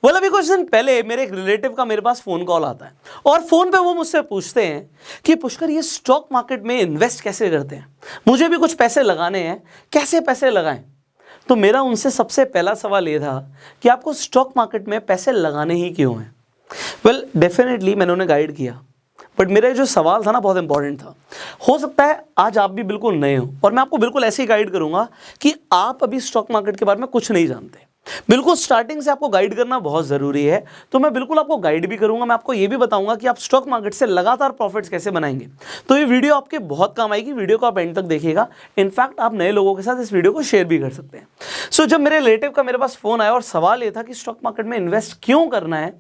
बोला अभी कुछ दिन पहले मेरे एक रिलेटिव का मेरे पास फोन कॉल आता है और फोन पे वो मुझसे पूछते हैं कि पुष्कर ये स्टॉक मार्केट में इन्वेस्ट कैसे करते हैं, मुझे भी कुछ पैसे लगाने हैं, कैसे पैसे लगाएं। तो मेरा उनसे सबसे पहला सवाल ये था कि आपको स्टॉक मार्केट में पैसे लगाने ही क्यों हैं। वेल डेफिनेटली मैंने उन्हें गाइड किया, बट मेरा जो सवाल था ना बहुत इंपॉर्टेंट था। हो सकता है आज आप भी बिल्कुल नए हो और मैं आपको बिल्कुल ऐसे ही गाइड करूंगा कि आप अभी स्टॉक मार्केट के बारे में कुछ नहीं जानते, बिल्कुल स्टार्टिंग से आपको गाइड करना बहुत ज़रूरी है। तो मैं बिल्कुल आपको गाइड भी करूंगा, मैं आपको ये भी बताऊंगा कि आप स्टॉक मार्केट से लगातार प्रॉफिट्स कैसे बनाएंगे। तो ये वीडियो आपके बहुत काम आएगी, वीडियो को आप एंड तक देखिएगा। इनफैक्ट आप नए लोगों के साथ इस वीडियो को शेयर भी कर सकते हैं। सो जब मेरे रिलेटिव का मेरे पास फ़ोन आया और सवाल ये था कि स्टॉक मार्केट में इन्वेस्ट क्यों करना है,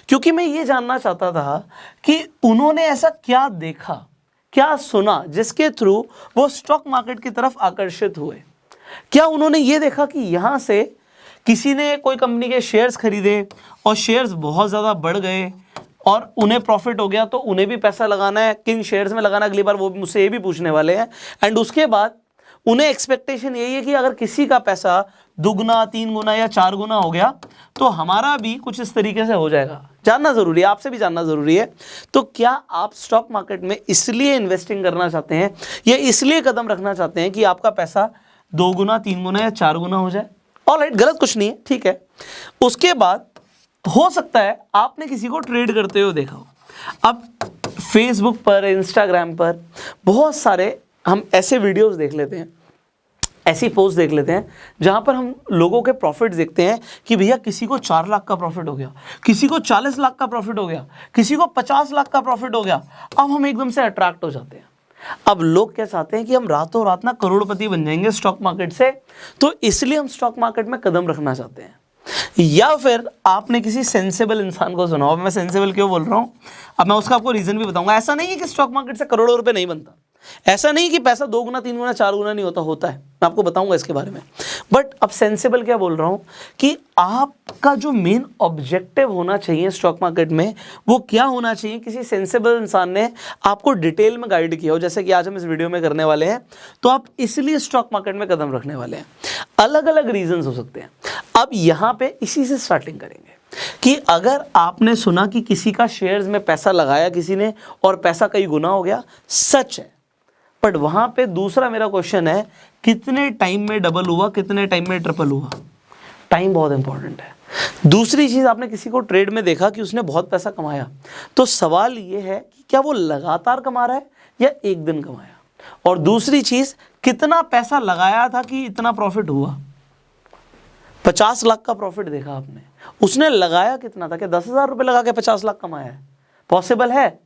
क्योंकि मैं ये जानना चाहता था कि उन्होंने ऐसा क्या देखा, क्या सुना जिसके थ्रू वो स्टॉक मार्केट की तरफ आकर्षित हुए। क्या उन्होंने ये देखा कि यहाँ से किसी ने कोई कंपनी के शेयर्स खरीदे और शेयर्स बहुत ज़्यादा बढ़ गए और उन्हें प्रॉफिट हो गया, तो उन्हें भी पैसा लगाना है, किन शेयर्स में लगाना है, अगली बार वो मुझसे ये भी पूछने वाले हैं। एंड उसके बाद उन्हें एक्सपेक्टेशन यही है कि अगर किसी का पैसा दुगना, 3 गुना या 4 गुना हो गया तो हमारा भी कुछ इस तरीके से हो जाएगा। जानना ज़रूरी है, आपसे भी जानना ज़रूरी है। तो क्या आप स्टॉक मार्केट में इसलिए इन्वेस्टिंग करना चाहते हैं या इसलिए कदम रखना चाहते हैं कि आपका पैसा 2 गुना, 3 गुना या 4 गुना हो जाए? ऑलराइट, गलत कुछ नहीं है, ठीक है। उसके बाद हो सकता है आपने किसी को ट्रेड करते हुए देखा हो। अब फेसबुक पर, इंस्टाग्राम पर बहुत सारे हम ऐसे वीडियोस देख लेते हैं, ऐसी पोस्ट देख लेते हैं जहां पर हम लोगों के प्रॉफिट देखते हैं कि भैया किसी को 4 लाख का प्रॉफिट हो गया, किसी को 40 लाख का प्रॉफिट हो गया, किसी को 50 लाख का प्रॉफिट हो गया। अब हम एकदम से अट्रैक्ट हो जाते हैं। अब लोग क्या चाहते हैं कि हम रातों रात ना करोड़पति बन जाएंगे स्टॉक मार्केट से, तो इसलिए हम स्टॉक मार्केट में कदम रखना चाहते हैं। या फिर आपने किसी सेंसेबल इंसान को सुना हो। मैं सेंसेबल क्यों बोल रहा हूं, अब मैं उसका आपको रीजन भी बताऊंगा। ऐसा नहीं है कि स्टॉक मार्केट से करोड़ों रुपए नहीं बनता, ऐसा नहीं कि पैसा 2 गुना, 3 गुना, 4 गुना नहीं होता, होता है, मैं आपको बताऊंगा इसके बारे में। बट अब सेंसेबल क्या बोल रहा हूं कि आपका जो मेन ऑब्जेक्टिव होना चाहिए स्टॉक मार्केट में वो क्या होना चाहिए। किसी सेंसेबल इंसान ने आपको डिटेल में गाइड किया हो, जैसे कि आज हम इस वीडियो में करने वाले हैं, तो आप इसलिए स्टॉक मार्केट में कदम रखने वाले हैं। अलग अलग रीजंस हो सकते हैं। अब यहाँ पे इसी से स्टार्टिंग करेंगे कि अगर आपने सुना कि किसी का शेयर्स में पैसा लगाया किसी ने और पैसा कई गुना हो गया, सच है। बट वहां पे दूसरा मेरा क्वेश्चन है, कितने टाइम में डबल हुआ, कितने टाइम में ट्रिपल हुआ? टाइम बहुत इंपॉर्टेंट है। दूसरी चीज, आपने किसी को ट्रेड में देखा कि उसने बहुत पैसा कमाया, तो सवाल ये है कि क्या वो लगातार कमा रहा है या एक दिन कमाया। और दूसरी चीज, कितना पैसा लगाया था कि इतना प्रॉफिट हुआ। 50 लाख का प्रॉफिट देखा आपने, उसने लगाया कितना था? क्या 10,000 रुपये लगा के 50 लाख कमाया है? पॉसिबल है?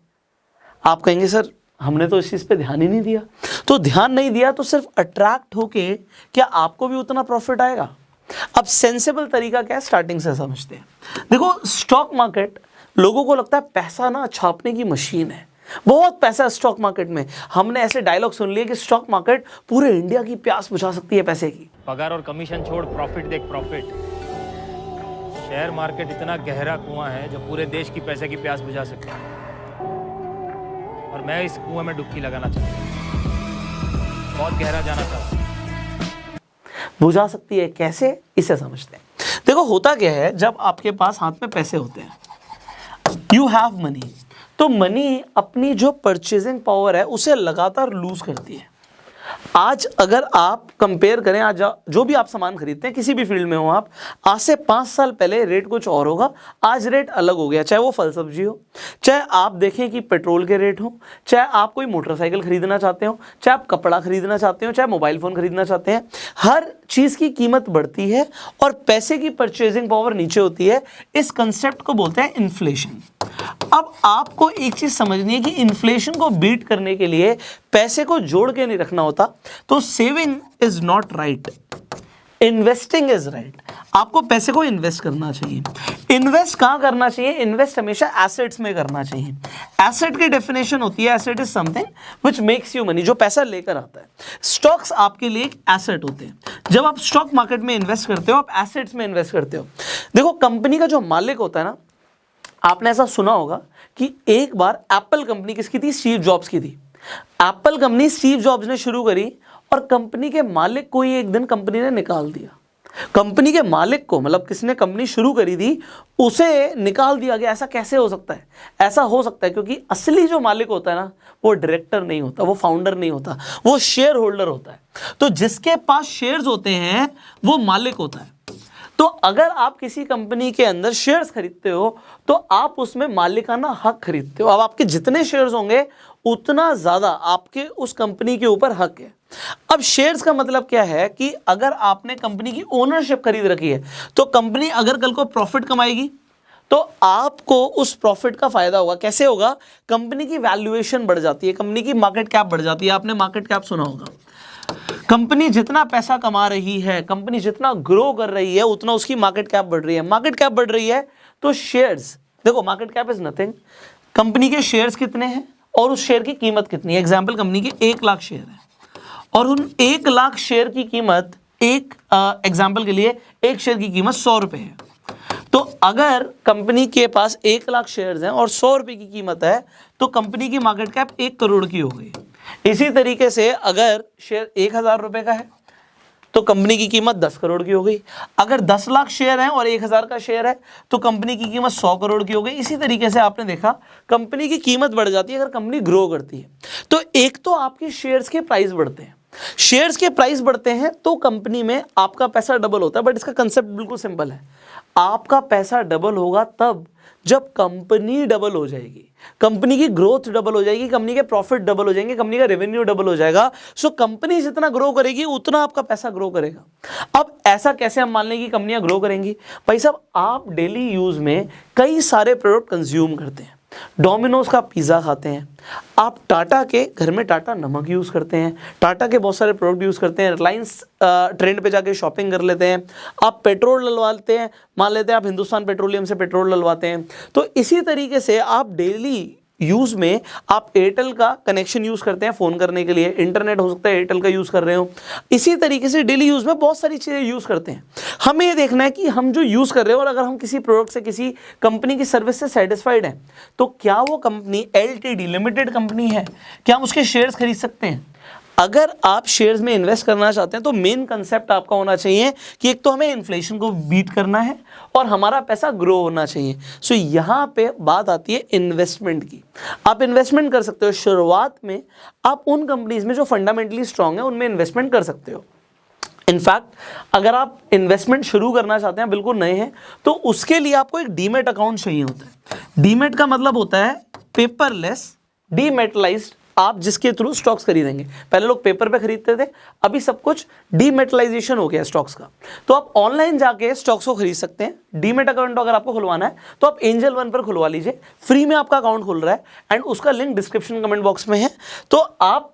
आप कहेंगे सर हमने तो इस चीज़ पे ध्यान ही नहीं दिया। तो ध्यान नहीं दिया तो सिर्फ अट्रैक्ट होके क्या आपको भी उतना प्रॉफिट आएगा? अब सेंसेबल तरीका क्या है, स्टार्टिंग से समझते हैं। देखो, स्टॉक मार्केट, लोगों को लगता है पैसा ना छापने की मशीन है, बहुत पैसा है स्टॉक मार्केट में। हमने ऐसे डायलॉग सुन लिए कि स्टॉक मार्केट पूरे इंडिया की प्यास बुझा सकती है पैसे की। पगार और कमीशन छोड़, प्रॉफिट देख प्रॉफिट। शेयर मार्केट इतना गहरा कुआं है जो पूरे देश की पैसे की प्यास बुझा सकता है, और मैं इस कुएं में डुबकी लगाना चाहता हूं, बहुत गहरा जाना चाहता हूं। बुझा सकती है कैसे, इसे समझते हैं। देखो, होता क्या है, जब आपके पास हाथ में पैसे होते हैं, यू हैव मनी, तो मनी अपनी जो परचेजिंग पावर है उसे लगातार लूज करती है। आज अगर आप कंपेयर करें, आज जो भी आप सामान खरीदते हैं किसी भी फील्ड में हो आप, आज से 5 साल पहले रेट कुछ और होगा, आज रेट अलग हो गया। चाहे वो फल सब्जी हो, चाहे आप देखें कि पेट्रोल के रेट हो, चाहे आप कोई मोटरसाइकिल खरीदना चाहते हो, चाहे आप कपड़ा खरीदना चाहते हो, चाहे मोबाइल फ़ोन खरीदना चाहते हैं, हर चीज़ की कीमत बढ़ती है और पैसे की परचेजिंग पावर नीचे होती है। इस कंसेप्ट को बोलते हैं इन्फ्लेशन। अब आपको एक चीज समझनी है कि इन्फ्लेशन को बीट करने के लिए पैसे को जोड़ के नहीं रखना होता। तो saving is not right, investing is right. आपको पैसे को इन्वेस्ट करना चाहिए। इन्वेस्ट कहां करना चाहिए? इन्वेस्ट हमेशा एसेट्स में करना चाहिए। एसेट की डेफिनेशन होती है, asset is something which makes you money, जो पैसा लेकर आता है। स्टॉक्स आपके लिए एक एसेट होते हैं। जब आप स्टॉक मार्केट में इन्वेस्ट करते हो, आप एसेट्स में इन्वेस्ट करते हो। देखो, कंपनी का जो मालिक होता है ना, आपने ऐसा सुना होगा कि एक बार एप्पल कंपनी किसकी थी? स्टीव जॉब्स की थी। एप्पल कंपनी स्टीव जॉब्स ने शुरू करी और कंपनी के मालिक को ही एक दिन कंपनी ने निकाल दिया। कंपनी के मालिक को, मतलब किसने कंपनी शुरू करी थी, उसे निकाल दिया गया। ऐसा कैसे हो सकता है? ऐसा हो सकता है क्योंकि असली जो मालिक होता है ना, वो डायरेक्टर नहीं होता, वो फाउंडर नहीं होता, वो शेयर होल्डर होता है। तो जिसके पास शेयर्स होते हैं वो मालिक होता है। तो अगर आप किसी कंपनी के अंदर शेयर्स खरीदते हो तो आप उसमें मालिकाना हक खरीदते हो। अब आपके जितने शेयर्स होंगे उतना ज्यादा आपके उस कंपनी के ऊपर हक है। अब शेयर्स का मतलब क्या है कि अगर आपने कंपनी की ओनरशिप खरीद रखी है तो कंपनी अगर कल को प्रॉफिट कमाएगी तो आपको उस प्रॉफिट का फायदा होगा। कैसे होगा? कंपनी की वैल्यूएशन बढ़ जाती है, कंपनी की मार्केट कैप बढ़ जाती है। आपने मार्केट कैप सुना होगा। कंपनी जितना पैसा कमा रही है, कंपनी जितना ग्रो कर रही है, उतना उसकी मार्केट कैप बढ़ रही है। मार्केट कैप बढ़ रही है तो शेयर्स, देखो market cap is nothing, company के शेयर्स कितने हैं और उस शेयर की कीमत कितनी है। एग्जांपल, कंपनी के 1 लाख शेयर है और उन 1 लाख शेयर की कीमत, एक एग्जांपल के लिए, एक शेयर की कीमत 100 रुपए है। तो अगर कंपनी के पास 1 लाख शेयर्स हैं और 100 रुपए की कीमत है तो कंपनी की मार्केट कैप 1 करोड़ की हो गई। इसी तरीके से अगर शेयर 1000 रुपए का है तो कंपनी की कीमत 10 करोड़ की हो गई। अगर 10 लाख शेयर हैं और 1000 का शेयर है तो कंपनी की कीमत 100 करोड़ की हो गई। इसी तरीके से आपने देखा कंपनी की कीमत बढ़ जाती है अगर कंपनी ग्रो करती है। तो एक तो आपके शेयर्स के प्राइस बढ़ते हैं, शेयर्स के प्राइस बढ़ते हैं तो कंपनी में आपका पैसा डबल होता है। बट इसका कंसेप्ट बिल्कुल सिंपल है, आपका पैसा डबल होगा तब जब कंपनी डबल हो जाएगी, कंपनी की ग्रोथ डबल हो जाएगी, कंपनी के प्रॉफिट डबल हो जाएंगे, कंपनी का रेवेन्यू डबल हो जाएगा। सो कंपनी जितना ग्रो करेगी उतना आपका पैसा ग्रो करेगा। अब ऐसा कैसे हम मान लें कि कंपनियां ग्रो करेंगी? भाई साहब, आप डेली यूज में कई सारे प्रोडक्ट कंज्यूम करते हैं। डोमिनोज का पिज़्ज़ा खाते हैं आप, टाटा के घर में टाटा नमक यूज़ करते हैं, टाटा के बहुत सारे प्रोडक्ट यूज़ करते हैं, रिलायंस ट्रेंड पे जाके शॉपिंग कर लेते हैं, आप पेट्रोल डलवाते हैं, मान लेते हैं आप हिंदुस्तान पेट्रोलियम से पेट्रोल डलवाते हैं। तो इसी तरीके से आप डेली यूज़ में आप एयरटेल का कनेक्शन यूज़ करते हैं फ़ोन करने के लिए, इंटरनेट हो सकता है एयरटेल का यूज़ कर रहे हो। इसी तरीके से डेली यूज़ में बहुत सारी चीज़ें यूज़ करते हैं। हमें ये देखना है कि हम जो यूज़ कर रहे हो और अगर हम किसी प्रोडक्ट से, किसी कंपनी की सर्विस से सेटिस्फाइड हैं तो क्या वो कंपनी LTD लिमिटेड कंपनी है, क्या हम उसके शेयर्स खरीद सकते हैं? अगर आप शेयर्स में इन्वेस्ट करना चाहते हैं तो मेन कंसेप्ट आपका होना चाहिए कि एक तो हमें इन्फ्लेशन को बीट करना है और हमारा पैसा ग्रो होना चाहिए। सो यहाँ पे बात आती है इन्वेस्टमेंट की। आप इन्वेस्टमेंट कर सकते हो शुरुआत में, आप उन कंपनीज में जो फंडामेंटली स्ट्रांग है उनमें इन्वेस्टमेंट कर सकते हो। इनफैक्ट अगर आप इन्वेस्टमेंट शुरू करना चाहते हैं, बिल्कुल नए हैं, तो उसके लिए आपको एक डीमेट अकाउंट चाहिए होता है। डीमेट का मतलब होता है पेपरलेस डीमेटलाइज्ड, आप जिसके थ्रू स्टॉक्स खरीदेंगे। पहले लोग पेपर पे खरीदते थे, अभी सब कुछ डीमेटलाइजेशन हो गया स्टॉक्स का। तो आप ऑनलाइन जाके स्टॉक्स को खरीद सकते हैं। डीमेट अकाउंट अगर आपको खुलवाना है तो आप एंजल वन पर खुलवा लीजिए, फ्री में आपका अकाउंट खुल रहा है एंड उसका लिंक डिस्क्रिप्शन कमेंट बॉक्स में है। तो आप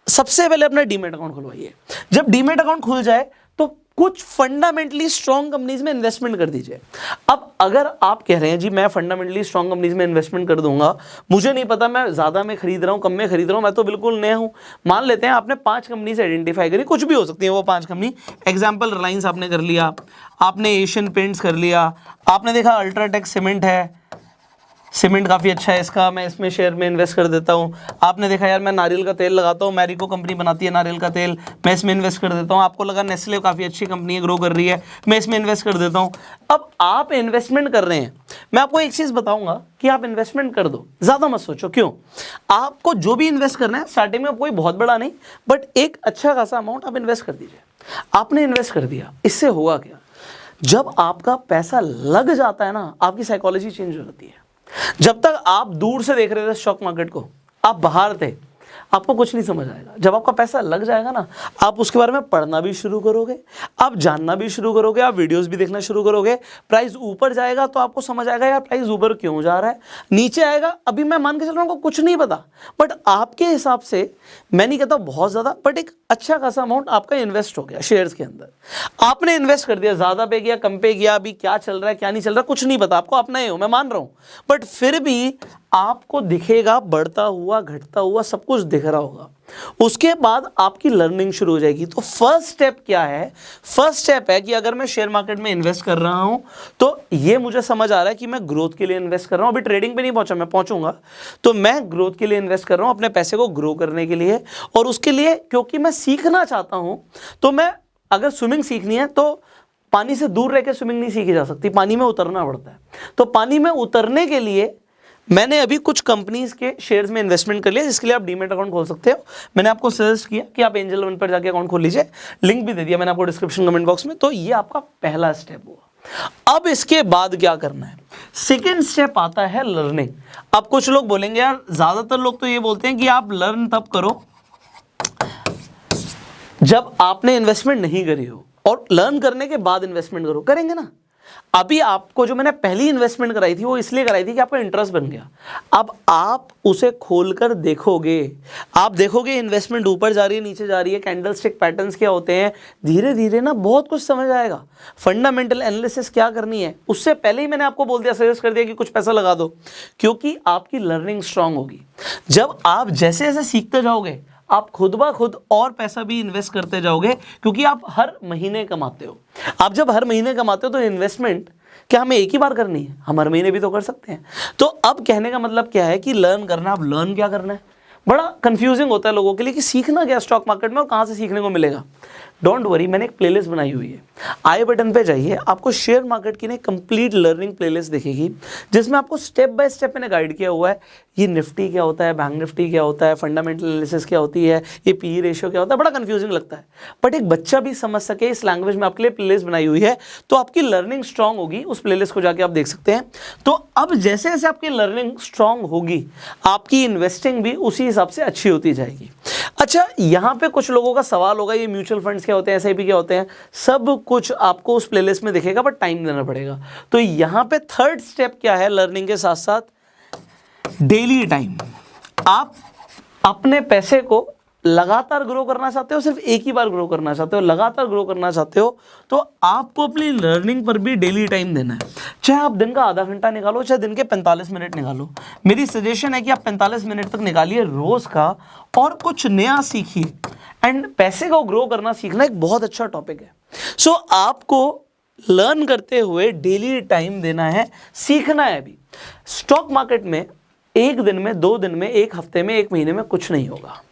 सबसे पहले अपना डीमेट अकाउंट खुलवाइए। जब डीमेट अकाउंट खुल जाए तो कुछ फंडामेंटली स्ट्रॉन्ग कंपनीज में इन्वेस्टमेंट कर दीजिए। अब अगर आप कह रहे हैं जी मैं फंडामेंटली स्ट्रॉन्ग कंपनीज में इन्वेस्टमेंट कर दूंगा, मुझे नहीं पता मैं ज़्यादा में खरीद रहा हूँ कम में खरीद रहा हूँ, मैं तो बिल्कुल नया हूँ। मान लेते हैं आपने 5 कंपनी से आइडेंटिफाई करी, कुछ भी हो सकती है वो 5 कंपनी। एग्जाम्पल रिलायंस आपने कर लिया, आपने एशियन पेंट्स कर लिया, आपने देखा अल्ट्राटेक सीमेंट है, सीमेंट काफ़ी अच्छा है इसका, मैं इसमें शेयर में इन्वेस्ट कर देता हूँ। आपने देखा यार मैं नारियल का तेल लगाता हूँ, मैरिको कंपनी बनाती है नारियल का तेल, मैं इसमें इन्वेस्ट कर देता हूँ। आपको लगा नेस्ले काफ़ी अच्छी कंपनी है, ग्रो कर रही है, मैं इसमें इन्वेस्ट कर देता हूँ। अब आप इन्वेस्टमेंट कर रहे हैं, मैं आपको एक चीज़ बताऊँगा कि आप इन्वेस्टमेंट कर दो, ज़्यादा मत सोचो। क्यों? आपको जो भी इन्वेस्ट करना है स्टार्टिंग में कोई बहुत बड़ा नहीं, बट एक अच्छा खासा अमाउंट आप इन्वेस्ट कर दीजिए। आपने इन्वेस्ट कर दिया, इससे होगा क्या? जब आपका पैसा लग जाता है ना, आपकी साइकोलॉजी चेंज हो जाती है। जब तक आप दूर से देख रहे थे स्टॉक मार्केट को, आप बाहर थे, आपको कुछ नहीं समझ आएगा। जब आपका पैसा लग जाएगा ना, आप उसके बारे में पढ़ना भी शुरू करोगे, आप जानना भी शुरू करोगे, आप वीडियोस भी देखना शुरू करोगे। प्राइस ऊपर जाएगा तो आपको समझ आएगा यार प्राइस ऊपर क्यों जा रहा है, नीचे आएगा अभी मैं मान के चल रहा हूँ कुछ नहीं पता, बट आपके हिसाब से, मैं नहीं कहता बहुत ज़्यादा, बट एक अच्छा खासा अमाउंट आपका इन्वेस्ट हो गया शेयर्स के अंदर। आपने इन्वेस्ट कर दिया, ज़्यादा पे गया कम पे गया, अभी क्या चल रहा है क्या नहीं चल रहा कुछ नहीं पता, आपको अपना ही हो, मैं मान रहा हूँ, बट फिर भी आपको दिखेगा बढ़ता हुआ घटता हुआ सब कुछ दिख रहा होगा। उसके बाद आपकी लर्निंग शुरू हो जाएगी। तो फर्स्ट स्टेप क्या है? फर्स्ट स्टेप है कि अगर मैं शेयर मार्केट में इन्वेस्ट कर रहा हूं तो ये मुझे समझ आ रहा है कि मैं ग्रोथ के लिए इन्वेस्ट कर रहा हूं। अभी ट्रेडिंग पे नहीं पहुंचा, मैं पहुंचूंगा। तो मैं ग्रोथ के लिए इन्वेस्ट कर रहा हूं, अपने पैसे को ग्रो करने के लिए, और उसके लिए क्योंकि मैं सीखना चाहता हूं। तो मैं अगर स्विमिंग सीखनी है तो पानी से दूर रह के स्विमिंग नहीं सीखी जा सकती, पानी में उतरना पड़ता है। तो पानी में उतरने के लिए मैंने अभी कुछ कंपनीज के शेयर्स में इन्वेस्टमेंट कर लिया, जिसके लिए आप डीमेट अकाउंट खोल सकते हो। मैंने आपको सजेस्ट किया कि आप एंजल वन पर जाके अकाउंट खोल लीजिए, लिंक भी दे दिया मैंने आपको डिस्क्रिप्शन कमेंट बॉक्स में। तो ये आपका पहला स्टेप हुआ। अब इसके बाद क्या करना है? सेकेंड स्टेप आता है लर्निंग। अब कुछ लोग बोलेंगे यार, ज्यादातर लोग तो ये बोलते हैं कि आप लर्न तब करो जब आपने इन्वेस्टमेंट नहीं करी हो, और लर्न करने के बाद इन्वेस्टमेंट करो। करेंगे ना? अभी आपको जो मैंने पहली इन्वेस्टमेंट कराई थी वो इसलिए कराई थी कि आपका इंटरेस्ट बन गया। अब आप उसे खोलकर देखोगे, आप देखोगे इन्वेस्टमेंट ऊपर जा रही है, नीचे जा रही है, कैंडलस्टिक पैटर्न्स क्या होते हैं, धीरे धीरे ना बहुत कुछ समझ आएगा। फंडामेंटल एनालिसिस क्या करनी है उससे पहले ही मैंने आपको बोल दिया, सजेस्ट कर दिया कि कुछ पैसा लगा दो, क्योंकि आपकी लर्निंग स्ट्रांग होगी। जब आप जैसे जैसे सीखते जाओगे आप खुद ब खुद और पैसा भी इन्वेस्ट करते जाओगे, क्योंकि आप हर महीने कमाते हो। आप जब हर महीने कमाते हो तो इन्वेस्टमेंट क्या हमें एक ही बार करनी है? हम हर महीने भी तो कर सकते हैं। तो अब कहने का मतलब क्या है कि लर्न करना। अब लर्न क्या करना है? बड़ा कंफ्यूजिंग होता है लोगों के लिए कि सीखना क्या स्टॉक मार्केट में और कहाँ से सीखने को मिलेगा। डोंट वरी, मैंने एक प्लेलिस्ट बनाई हुई है, आई बटन पे जाइए, आपको शेयर मार्केट की कंप्लीट लर्निंग प्लेलिस्ट दिखेगी, जिसमें आपको स्टेप बाय स्टेप मैंने गाइड किया हुआ है। ये निफ्टी क्या होता है, बैंक निफ्टी क्या होता है, फंडामेंटल एनालिसिस क्या होती है, ये पी रेशियो क्या होता है। बड़ा कंफ्यूजिंग लगता है, बट एक बच्चा भी समझ सके इस लैंग्वेज में आपके लिए प्लेलिस्ट बनाई हुई है, तो आपकी लर्निंग स्ट्रांग होगी। उस प्लेलिस्ट को जाके आप देख सकते हैं। तो अब जैसे जैसे आपकी लर्निंग स्ट्रांग होगी, आपकी इन्वेस्टिंग भी उसी हिसाब से अच्छी होती जाएगी। अच्छा, यहाँ पे कुछ लोगों का सवाल होगा, ये म्यूचुअल फंड्स क्या होते हैं, एसआईपी क्या होते हैं, सब कुछ आपको उस प्लेलिस्ट में दिखेगा, बट टाइम देना पड़ेगा। तो यहाँ पे थर्ड स्टेप क्या है लर्निंग के साथ साथ? Daily time. आप अपने पैसे को लगातार ग्रो करना चाहते हो, सिर्फ एक ही बार ग्रो करना चाहते हो, लगातार ग्रो करना चाहते हो, तो आपको अपनी लर्निंग पर भी डेली टाइम देना है। चाहे आप दिन का आधा घंटा निकालो, चाहे दिन के 45 मिनट निकालो। मेरी सजेशन है कि आप 45 मिनट तक निकालिए रोज का, और कुछ नया सीखिए। एंड पैसे को ग्रो करना सीखना एक बहुत अच्छा टॉपिक है। सो आपको लर्न करते हुए डेली टाइम देना है, सीखना है। अभी स्टॉक मार्केट में एक दिन में, 2 दिन में, एक हफ्ते में, एक महीने में कुछ नहीं होगा।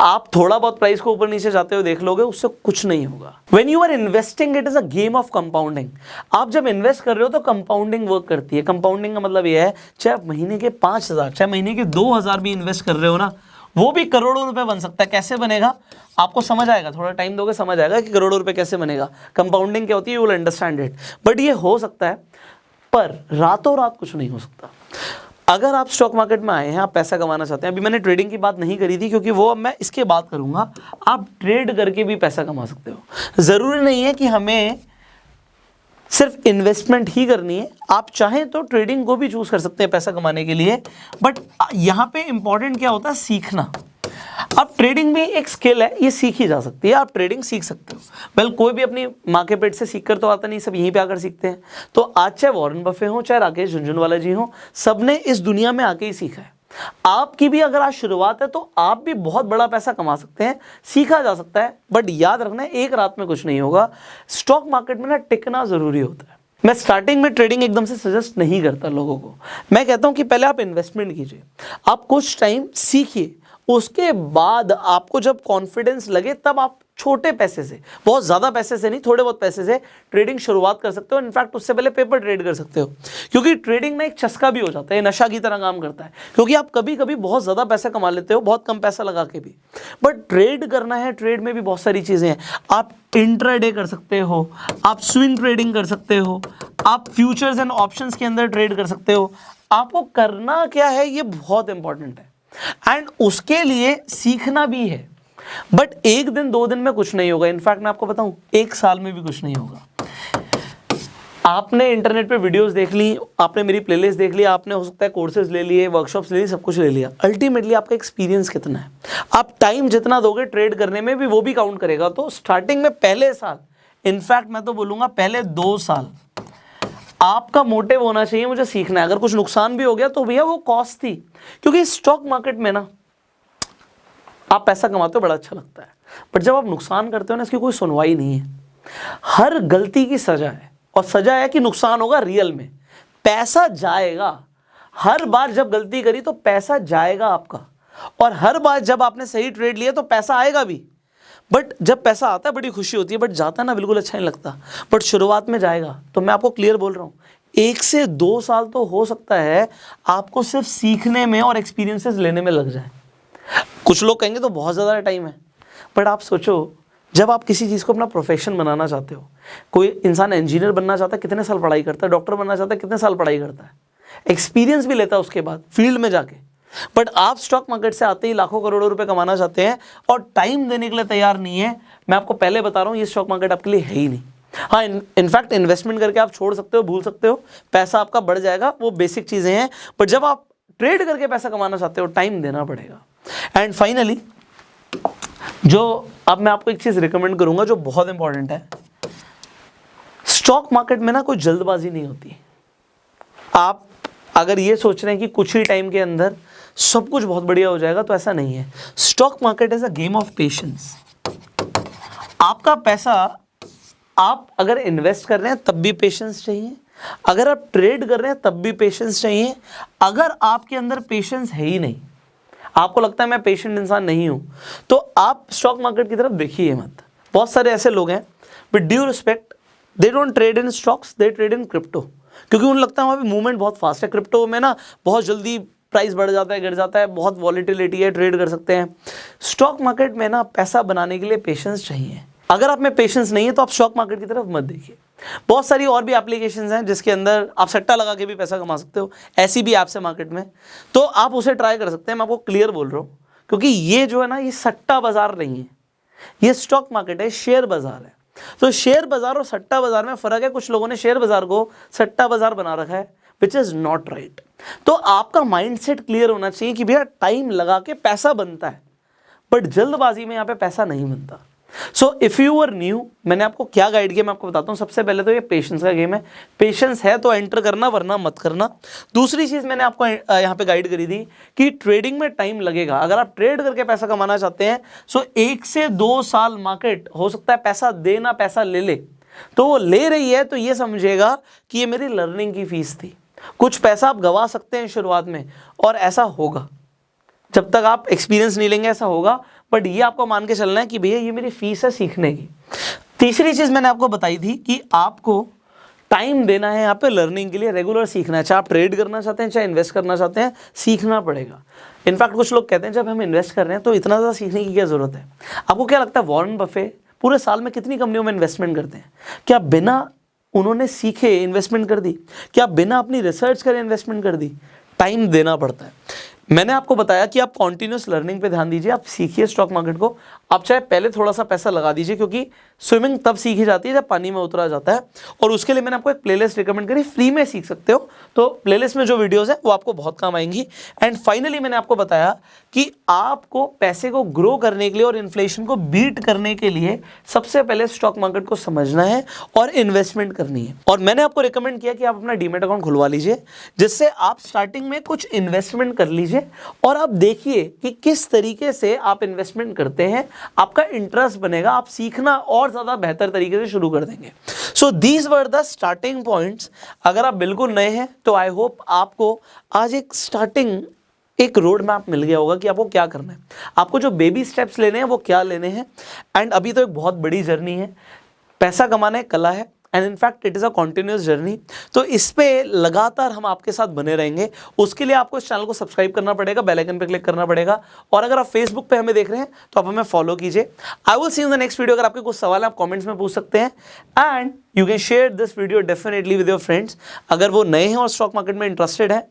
आप थोड़ा बहुत प्राइस को ऊपर नीचे जाते हुए देख लोगे, उससे कुछ नहीं होगा। When you are investing, it is a game of compounding। आप जब इन्वेस्ट कर रहे हो तो कंपाउंडिंग वर्क करती है। कंपाउंडिंग का मतलब यह है, चाहे आप महीने के 5,000, चाहे महीने के 2,000 भी इन्वेस्ट कर रहे हो ना, वो भी करोड़ों रुपए बन सकता है। कैसे बनेगा आपको समझ आएगा, थोड़ा टाइम दोगे समझ आएगा कि करोड़ों रुपए कैसे बनेगा। कंपाउंडिंग क्या होती है, you will understand it. But ये हो सकता है, पर रातों रात कुछ नहीं हो सकता। अगर आप स्टॉक मार्केट में आए हैं, आप पैसा कमाना चाहते हैं, अभी मैंने ट्रेडिंग की बात नहीं करी थी क्योंकि वो अब मैं इसके बाद करूंगा। आप ट्रेड करके भी पैसा कमा सकते हो। जरूरी नहीं है कि हमें सिर्फ इन्वेस्टमेंट ही करनी है, आप चाहें तो ट्रेडिंग को भी चूज कर सकते हैं पैसा कमाने के लिए। बट यहाँ पे इंपॉर्टेंट क्या होता है, सीखना। अब ट्रेडिंग भी एक स्किल है, ये सीखी जा सकती है, आप ट्रेडिंग सीख सकते हो। वेल, कोई भी अपनी माँ के पेट से सीख कर तो आता नहीं, सब यहीं पे आकर सीखते हैं। तो आज चाहे वॉरेन बफे हो, चाहे राकेश झुनझुनवाला जी हो, सबने इस दुनिया में आके ही सीखा है। आपकी भी अगर आज शुरुआत है तो आप भी बहुत बड़ा पैसा कमा सकते हैं, सीखा जा सकता है। बट याद रखना है, एक रात में कुछ नहीं होगा। स्टॉक मार्केट में ना टिकना जरूरी होता है। मैं स्टार्टिंग में ट्रेडिंग एकदम से सजेस्ट नहीं करता लोगों को। मैं कहता हूं कि पहले आप इन्वेस्टमेंट कीजिए, आप कुछ टाइम सीखिए, उसके बाद आपको जब कॉन्फिडेंस लगे तब आप छोटे पैसे से, बहुत ज़्यादा पैसे से नहीं, थोड़े बहुत पैसे से ट्रेडिंग शुरुआत कर सकते हो। इनफैक्ट उससे पहले पेपर ट्रेड कर सकते हो, क्योंकि ट्रेडिंग में एक चस्का भी हो जाता है, नशा की तरह काम करता है। क्योंकि आप कभी कभी बहुत ज़्यादा पैसा कमा लेते हो, बहुत कम पैसा लगा के भी। बट ट्रेड करना है, ट्रेड में भी बहुत सारी चीज़ें हैं। आप इंट्राडे कर सकते हो, आप स्विंग ट्रेडिंग कर सकते हो, आप फ्यूचर्स एंड ऑप्शंस के अंदर ट्रेड कर सकते हो। आपको करना क्या है, ये बहुत इंपॉर्टेंट है। एंड उसके लिए सीखना भी है। बट एक दिन 2 दिन में कुछ नहीं होगा। इनफैक्ट मैं आपको बताऊं, 1 साल में भी कुछ नहीं होगा। आपने इंटरनेट पे वीडियोस देख ली, आपने मेरी प्लेलिस्ट देख ली, आपने हो सकता है कोर्सेज ले लिए, वर्कशॉप्स ले लिए, सब कुछ ले लिया। अल्टीमेटली आपका एक्सपीरियंस कितना है, आप टाइम जितना दोगे ट्रेड करने में भी, वो भी काउंट करेगा। तो स्टार्टिंग में पहले साल, इनफैक्ट मैं तो बोलूंगा पहले 2 साल आपका मोटिव होना चाहिए, मुझे सीखना है। अगर कुछ नुकसान भी हो गया तो भैया वो कॉस्ट थी, क्योंकि स्टॉक मार्केट में ना आप पैसा कमाते हो, बड़ा अच्छा लगता है। बट जब आप नुकसान करते हो ना, इसकी कोई सुनवाई नहीं है। हर गलती की सजा है, और सजा है कि नुकसान होगा रियल में, पैसा जाएगा। हर बार जब गलती करी तो पैसा जाएगा आपका, और हर बार जब आपने सही ट्रेड लिया तो पैसा आएगा भी। बट जब पैसा आता है बड़ी खुशी होती है, बट जाता है ना बिल्कुल अच्छा नहीं लगता। बट शुरुआत में जाएगा तो मैं आपको क्लियर बोल रहा हूँ 1 से 2 साल तो हो सकता है आपको सिर्फ सीखने में और एक्सपीरियंसेस लेने में लग जाए। कुछ लोग कहेंगे तो बहुत ज़्यादा टाइम है, बट आप सोचो जब आप किसी चीज़ को अपना प्रोफेशन बनाना चाहते हो, कोई इंसान इंजीनियर बनना चाहता है कितने साल पढ़ाई करता है, डॉक्टर बनना चाहता है कितने साल पढ़ाई करता है, एक्सपीरियंस भी लेता है उसके बाद फील्ड में जाके। बट आप स्टॉक मार्केट से आते ही लाखों करोड़ों रुपए कमाना चाहते हैं और टाइम देने के लिए तैयार नहीं है। मैं आपको पहले बता रहा हूँ ये स्टॉक मार्केट आपके लिए है ही नहीं। हाँ, इनफैक्ट इन्वेस्टमेंट करके आप छोड़ सकते हो, भूल सकते हो, पैसा आपका बढ़ जाएगा, वो बेसिक चीज़ें हैं। बट जब आप ट्रेड करके पैसा कमाना चाहते हो टाइम देना पड़ेगा। एंड फाइनली जो अब मैं आपको एक चीज़ रिकमेंड करूंगा जो बहुत इंपॉर्टेंट है, स्टॉक मार्केट में ना कोई जल्दबाजी नहीं होती। आप अगर ये सोच रहे हैं कि कुछ ही टाइम के अंदर सब कुछ बहुत बढ़िया हो जाएगा तो ऐसा नहीं है। Stock market is a game of patience. आपका पैसा आप अगर इन्वेस्ट कर रहे हैं तब भी पेशेंस चाहिए, अगर आप ट्रेड कर रहे हैं तब भी पेशेंस चाहिए। अगर आपके अंदर पेशेंस है ही नहीं, आपको लगता है मैं पेशेंट इंसान नहीं हूं, तो आप स्टॉक मार्केट की तरफ देखिए मत। बहुत सारे ऐसे लोग हैं with due respect, they don't trade in stocks, they trade in crypto, क्योंकि उन्हें लगता है वहाँ पे मूवमेंट बहुत फास्ट है। क्रिप्टो में ना बहुत जल्दी प्राइस बढ़ जाता है, गिर जाता है, बहुत वॉलीटिलिटी है, ट्रेड कर सकते हैं। स्टॉक मार्केट में ना पैसा बनाने के लिए पेशेंस चाहिए। अगर आप में पेशेंस नहीं है तो आप स्टॉक मार्केट की तरफ मत देखिए। बहुत सारी और भी एप्लीकेशंस हैं जिसके अंदर आप सट्टा लगा के भी पैसा कमा सकते हो, ऐसी भी ऐप्स है मार्केट में, तो आप उसे ट्राई कर सकते हैं। मैं आपको क्लियर बोल रहा हूँ, क्योंकि ये जो है ना ये सट्टा बाजार नहीं है, ये स्टॉक मार्केट है, शेयर बाजार है। तो शेयर बाजार और सट्टा बाजार में फर्क है। कुछ लोगों ने शेयर बाजार को सट्टा बाजार बना रखा है, विच इज नॉट राइट। तो आपका माइंडसेट क्लियर होना चाहिए कि भैया टाइम लगा के पैसा बनता है, बट जल्दबाजी में यहाँ पे पैसा नहीं बनता। So if you are new, मैंने आपको क्या गाइड किया मैं आपको बताता हूँ। सबसे पहले तो ये पेशेंस का गेम है, पेशेंस है तो एंटर करना, वरना मत करना। दूसरी चीज़ मैंने आपको यहाँ पे गाइड करी थी कि ट्रेडिंग में टाइम लगेगा। अगर आप ट्रेड करके पैसा कमाना चाहते हैं सो 1 से 2 साल मार्केट हो सकता है पैसा देना, पैसा ले, तो वो ले रही है तो ये समझेगा कि ये मेरी लर्निंग की फीस थी। कुछ पैसा आप गंवा सकते हैं शुरुआत में, और ऐसा होगा जब तक आप एक्सपीरियंस नहीं लेंगे, ऐसा होगा। बट ये आपको मान के चलना है कि भैया ये मेरी फीस है सीखने की। तीसरी चीज़ मैंने आपको बताई थी कि आपको टाइम देना है यहाँ पे लर्निंग के लिए, रेगुलर सीखना है। चाहे आप ट्रेड करना चाहते हैं, चाहे इन्वेस्ट करना चाहते हैं, सीखना पड़ेगा। इनफैक्ट कुछ लोग कहते हैं जब हम इन्वेस्ट कर रहे हैं तो इतना ज़्यादा सीखने की क्या ज़रूरत है। आपको क्या लगता है वॉरेन बफे पूरे साल में कितनी कंपनियों में इन्वेस्टमेंट करते हैं? क्या बिना उन्होंने सीखे इन्वेस्टमेंट कर दी? क्या बिना अपनी रिसर्च करे इन्वेस्टमेंट कर दी? टाइम देना पड़ता है। मैंने आपको बताया कि आप कॉन्टिन्यूस लर्निंग पे ध्यान दीजिए, आप सीखिए स्टॉक मार्केट को। आप चाहे पहले थोड़ा सा पैसा लगा दीजिए, क्योंकि स्विमिंग तब सीखी जाती है जब पानी में उतरा जाता है। और उसके लिए मैंने आपको एक प्लेलिस्ट रिकमेंड करी, फ्री में सीख सकते हो। तो प्लेलिस्ट में जो वीडियोस हैं वो आपको बहुत काम आएंगी। एंड फाइनली मैंने आपको बताया कि आपको पैसे को ग्रो करने के लिए और इन्फ्लेशन को बीट करने के लिए सबसे पहले स्टॉक मार्केट को समझना है और इन्वेस्टमेंट करनी है। और मैंने आपको रिकमेंड किया कि आप अपना डीमैट अकाउंट खुलवा लीजिए, जिससे आप स्टार्टिंग में कुछ इन्वेस्टमेंट कर लीजिए और आप देखिए कि किस तरीके से आप इन्वेस्टमेंट करते हैं। आपका इंटरेस्ट बनेगा, आप सीखना और ज़्यादा बेहतर तरीके से शुरू कर देंगे। So these were the starting points. अगर आप बिल्कुल नए हैं तो आई होप आपको आज एक रोड मैप मिल गया होगा कि आपको क्या करना है, आपको जो बेबी स्टेप्स लेने हैं वो क्या लेने हैं। एंड अभी तो एक बहुत बड़ी जर्नी है, पैसा कमाना एक कला है, and in fact it is a continuous journey. तो इस पे लगातार हम आपके साथ बने रहेंगे। उसके लिए आपको इस चैनल को सब्सक्राइब करना पड़ेगा, बेल आइकन पे क्लिक करना पड़ेगा। और अगर आप फेसबुक पे हमें देख रहे हैं तो आप हमें फॉलो कीजिए। I will see you in the next video. अगर आपके कुछ सवाल है आप कमेंट्स में पूछ सकते हैं, and you can share this video definitely with your friends. अगर वो नए हैं और स्टॉक मार्केट में इंटरेस्टेड है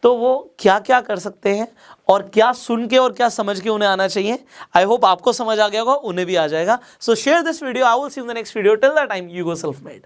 तो वो क्या क्या कर सकते हैं और क्या सुन के और क्या समझ के उन्हें आना चाहिए। आई होप आपको समझ आ गया होगा, उन्हें भी आ जाएगा। सो share this video. I will see you in the next video. Till that time you go self made.